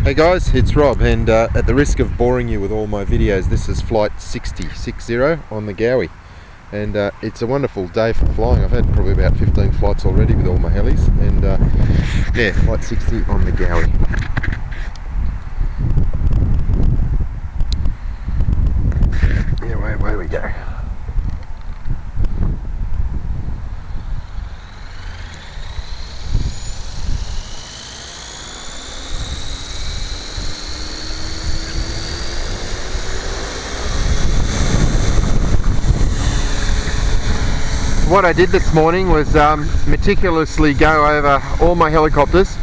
Hey guys, it's Rob, and at the risk of boring you with all my videos, this is flight 60 on the Gaui, and it's a wonderful day for flying. I've had probably about 15 flights already with all my helis, and yeah, flight 60 on the Gaui. Yeah, away we go. What I did this morning was meticulously go over all my helicopters,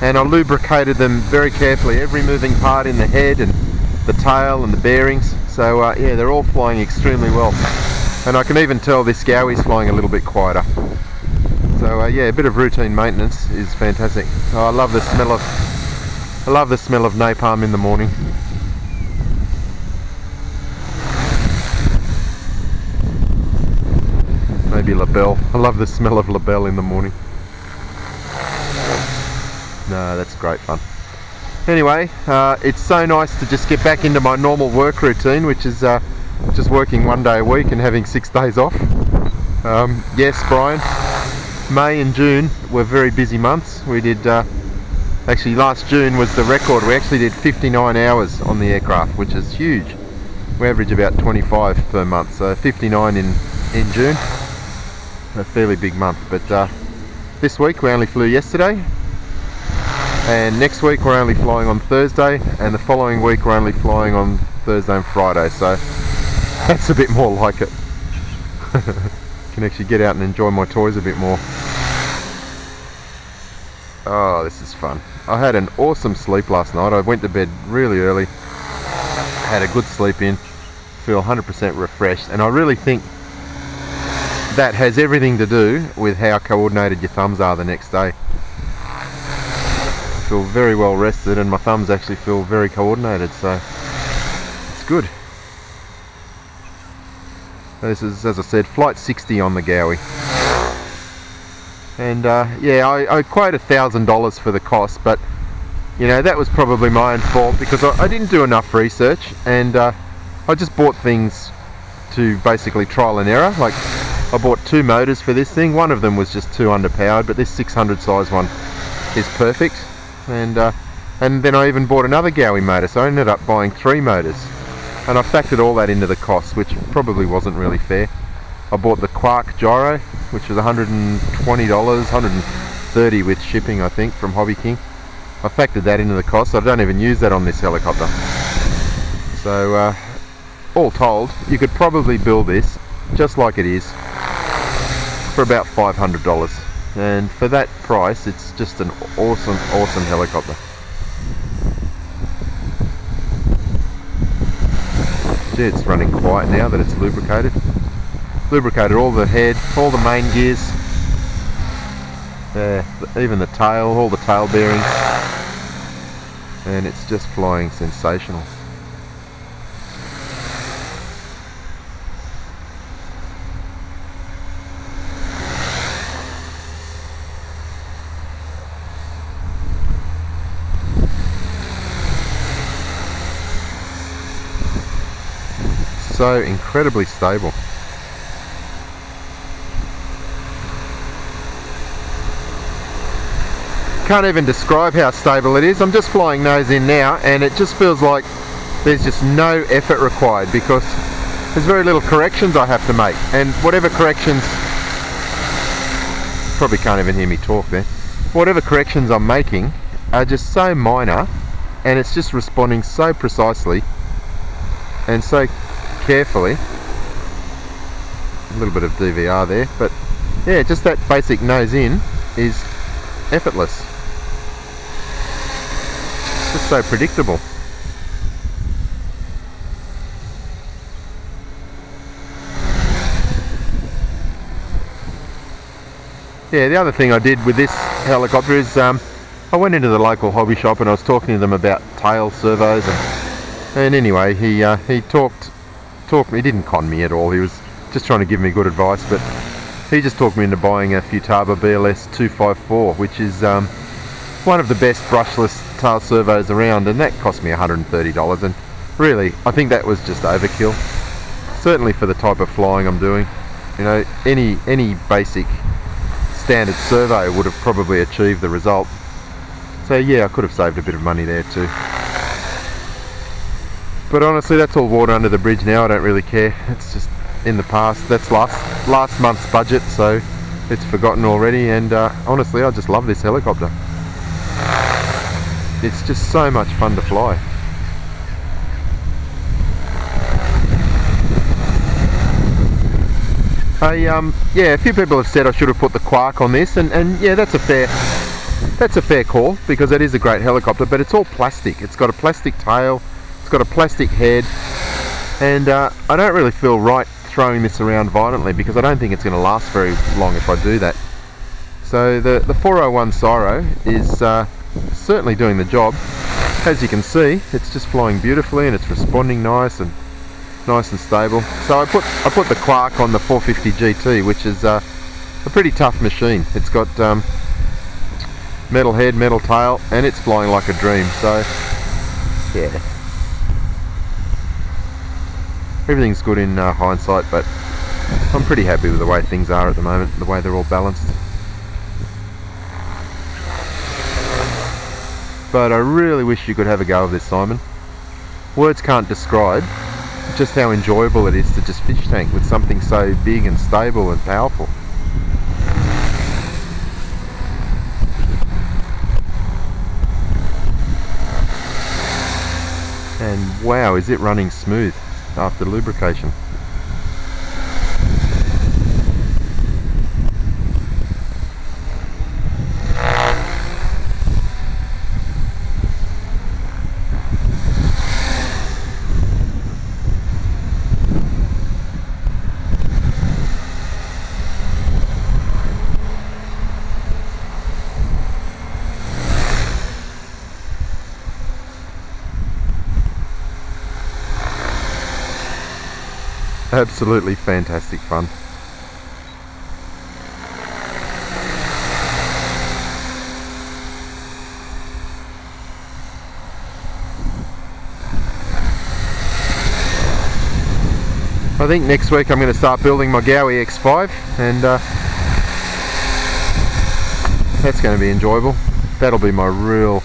and I lubricated them very carefully, every moving part in the head and the tail and the bearings. So yeah, they're all flying extremely well, and I can even tell this Gaui's flying a little bit quieter. So yeah, a bit of routine maintenance is fantastic. I love the smell of napalm in the morning. Maybe labelle. I love the smell of labelle in the morning. No, that's great fun. Anyway, it's so nice to just get back into my normal work routine, which is just working 1 day a week and having 6 days off. Yes, Brian, May and June were very busy months. We did, actually last June was the record. We actually did 59 hours on the aircraft, which is huge. We average about 25 per month, so 59 in June. A fairly big month, but this week we only flew yesterday, and next week we're only flying on Thursday, and the following week we're only flying on Thursday and Friday, so that's a bit more like it. Can actually get out and enjoy my toys a bit more. Oh, this is fun. I had an awesome sleep last night. I went to bed really early, had a good sleep in, feel 100% refreshed, and I really think that has everything to do with how coordinated your thumbs are the next day. I feel very well rested, and my thumbs actually feel very coordinated, so it's good. This is, as I said, flight 60 on the Gaui. And yeah, I quote $1,000 for the cost, but you know, that was probably my own fault, because I didn't do enough research, and I just bought things to basically trial and error. Like, I bought 2 motors for this thing. One of them was just too underpowered, but this 600 size one is perfect. And then I even bought another Gaui motor, so I ended up buying 3 motors. And I factored all that into the cost, which probably wasn't really fair. I bought the Quark Gyro, which was $120, $130 with shipping, I think, from Hobbyking. I factored that into the cost, so I don't even use that on this helicopter. So all told, you could probably build this just like it is for about $500, and for that price it's just an awesome helicopter. Gee, it's running quiet now that it's lubricated all the head, all the main gears, even the tail, all the tail bearings, and it's just flying sensational. So incredibly stable. Can't even describe how stable it is. I'm just flying nose in now, and it just feels like there's just no effort required, because there's very little corrections I have to make, and whatever corrections, probably can't even hear me talk there, whatever corrections I'm making are just so minor, and it's just responding so precisely and so carefully. A little bit of DVR there, but yeah, just that basic nose in is effortless. It's just so predictable. Yeah, the other thing I did with this helicopter is I went into the local hobby shop and I was talking to them about tail servos, and anyway, he talked me, he didn't con me at all, he was just trying to give me good advice, but he just talked me into buying a Futaba BLS 254, which is one of the best brushless tail servos around, and that cost me $130, and really I think that was just overkill, certainly for the type of flying I'm doing. You know, any basic standard servo would have probably achieved the result. So yeah, I could have saved a bit of money there too. But honestly, that's all water under the bridge now. I don't really care. It's just in the past. That's last month's budget, so it's forgotten already. And honestly, I just love this helicopter. It's just so much fun to fly. Yeah, a few people have said I should have put the Quark on this, and yeah, that's a fair call, because it is a great helicopter, but it's all plastic. It's got a plastic tail, it's got a plastic head, and I don't really feel right throwing this around violently, because I don't think it's going to last very long if I do that. So the 401 Gyro is certainly doing the job. As you can see, it's just flying beautifully, and it's responding nice and stable. So I put the Quark on the 450 GT, which is a pretty tough machine. It's got metal head, metal tail, and it's flying like a dream. So yeah, everything's good in hindsight, but I'm pretty happy with the way things are at the moment, the way they're all balanced. But I really wish you could have a go of this, Simon. Words can't describe just how enjoyable it is to just fish tank with something so big and stable and powerful. And wow, is it running smooth after lubrication. Absolutely fantastic fun. I think next week I'm going to start building my Gaui X5, and that's going to be enjoyable. That'll be my real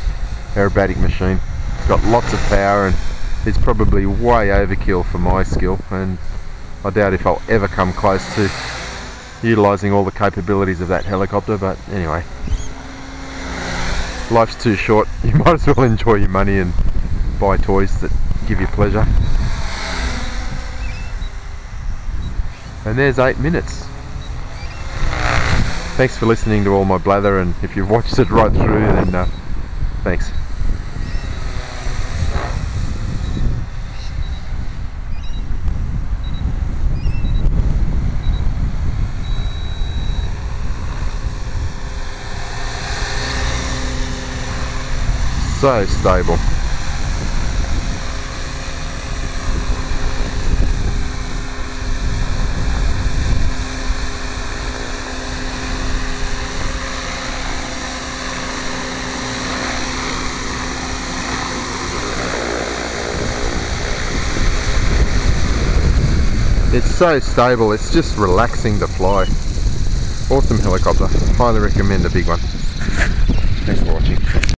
aerobatic machine. It's got lots of power and it's probably way overkill for my skill, and I doubt if I'll ever come close to utilising all the capabilities of that helicopter. But anyway, life's too short. You might as well enjoy your money and buy toys that give you pleasure. And there's 8 minutes. Thanks for listening to all my blather, and if you've watched it right through, then thanks. So stable. It's so stable, it's just relaxing to fly. Awesome helicopter. Highly recommend a big one. Thanks for watching.